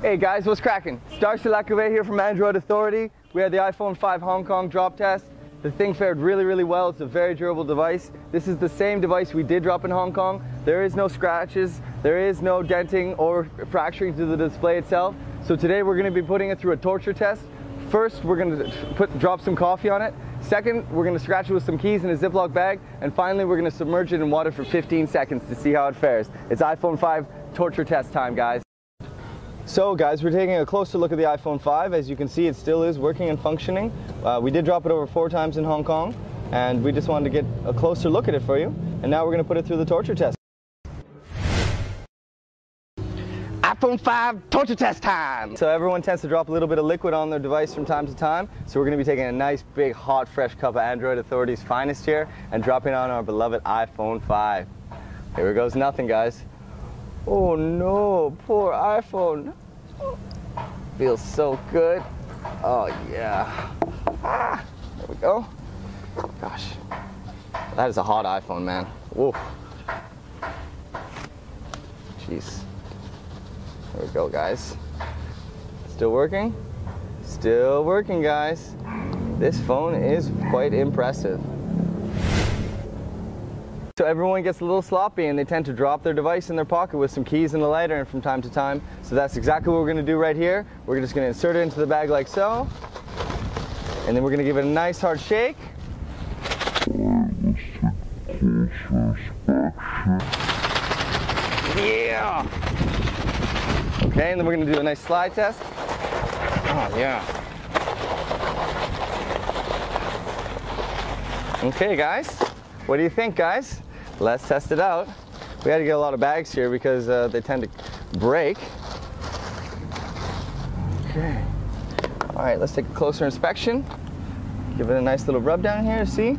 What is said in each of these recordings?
Hey guys, what's cracking? Darcy Lacouvet here from Android Authority. We had the iPhone 5 Hong Kong drop test. The thing fared really well. It's a very durable device. This is the same device we did drop in Hong Kong. There is no scratches, there is no denting or fracturing to the display itself. So today we're going to be putting it through a torture test. First, we're going to drop some coffee on it. Second, we're going to scratch it with some keys in a Ziploc bag. And finally, we're going to submerge it in water for 15 seconds to see how it fares. It's iPhone 5 torture test time, guys. So guys, we're taking a closer look at the iPhone 5. As you can see, it still is working and functioning. We did drop it over 4 times in Hong Kong, and we just wanted to get a closer look at it for you. And now we're going to put it through the torture test. iPhone 5 torture test time! So everyone tends to drop a little bit of liquid on their device from time to time. So we're going to be taking a nice, big, hot, fresh cup of Android Authority's finest here and dropping on our beloved iPhone 5. Here goes nothing, guys. Oh no, poor iPhone. Feels so good. Oh yeah. Ah, there we go. Gosh, that is a hot iPhone, man. Whoa. Jeez. There we go, guys. Still working? Still working, guys. This phone is quite impressive. So everyone gets a little sloppy and they tend to drop their device in their pocket with some keys and a lighter and from time to time. So that's exactly what we're going to do right here. We're just going to insert it into the bag like so. And then we're going to give it a nice hard shake. Yeah! Okay, and then we're going to do a nice slide test. Oh yeah. Okay guys, what do you think, guys? Let's test it out. We had to get a lot of bags here because they tend to break. Okay. All right, let's take a closer inspection. Give it a nice little rub down here, see?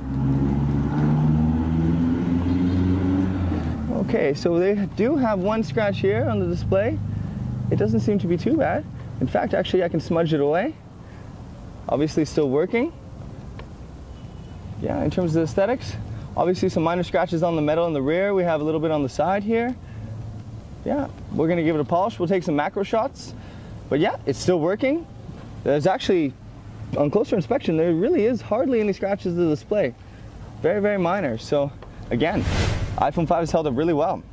Okay, so they do have one scratch here on the display. It doesn't seem to be too bad. In fact, actually, I can smudge it away. Obviously still working. Yeah, in terms of aesthetics, obviously some minor scratches on the metal in the rear. We have a little bit on the side here. Yeah, we're going to give it a polish. We'll take some macro shots. But yeah, it's still working. There's actually, on closer inspection, there really is hardly any scratches to the display. Very minor. So again, iPhone 5 has held up really well.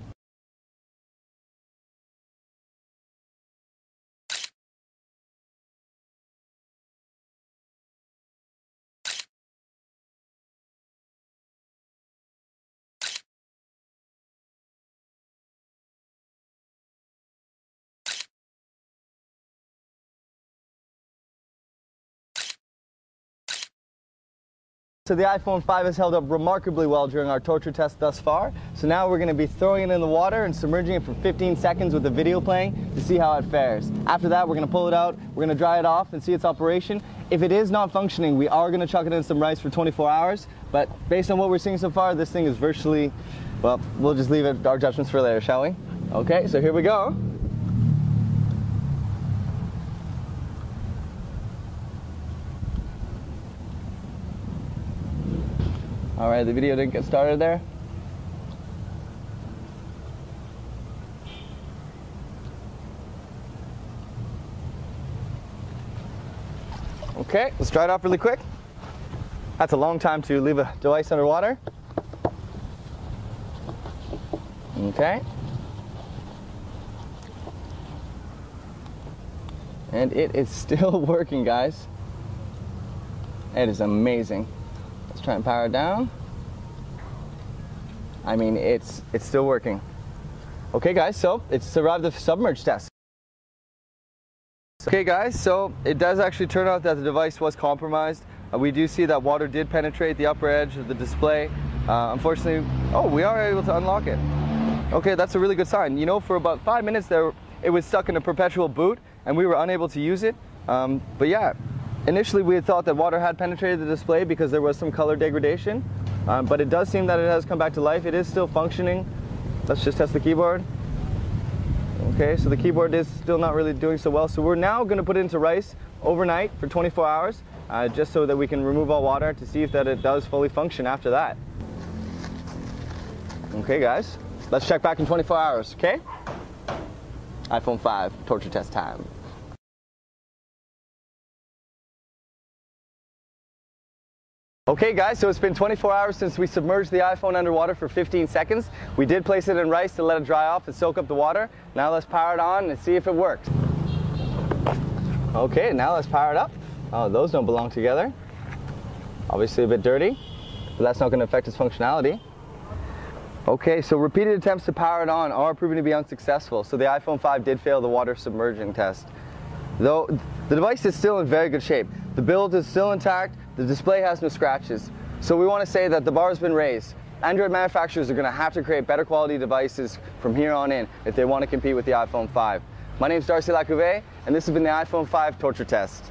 So the iPhone 5 has held up remarkably well during our torture test thus far. So now we're going to be throwing it in the water and submerging it for 15 seconds with the video playing to see how it fares. After that, we're going to pull it out, we're going to dry it off and see its operation. If it is not functioning, we are going to chuck it in some rice for 24 hours. But based on what we're seeing so far, this thing is virtually, well, we'll just leave it our judgments for later, shall we? Okay, so here we go. All right, the video didn't get started there. Okay, let's dry it off really quick. That's a long time to leave a device underwater. Okay. And it is still working, guys. It is amazing. Let's try and power it down. I mean, it's still working. Okay guys, so it's survived the submerge test. Okay guys, so it does actually turn out that the device was compromised. We do see that water did penetrate the upper edge of the display. Unfortunately, oh, we are able to unlock it. Okay, that's a really good sign. You know, for about 5 minutes there, it was stuck in a perpetual boot and we were unable to use it. But yeah. Initially, we had thought that water had penetrated the display because there was some color degradation, but it does seem that it has come back to life. It is still functioning. Let's just test the keyboard. Okay, so the keyboard is still not really doing so well. So we're now going to put it into rice overnight for 24 hours, just so that we can remove all water to see if that it does fully function after that. Okay, guys, let's check back in 24 hours, okay? iPhone 5 torture test time. Okay guys, so it's been 24 hours since we submerged the iPhone underwater for 15 seconds. We did place it in rice to let it dry off and soak up the water. Now let's power it on and see if it works. Okay, now let's power it up. Oh, those don't belong together. Obviously a bit dirty, but that's not going to affect its functionality. Okay, so repeated attempts to power it on are proving to be unsuccessful, so the iPhone 5 did fail the water submerging test. Though the device is still in very good shape. The build is still intact, the display has no scratches. So we want to say that the bar has been raised. Android manufacturers are going to have to create better quality devices from here on in if they want to compete with the iPhone 5. My name is Darcy Lacouvé, and this has been the iPhone 5 torture test.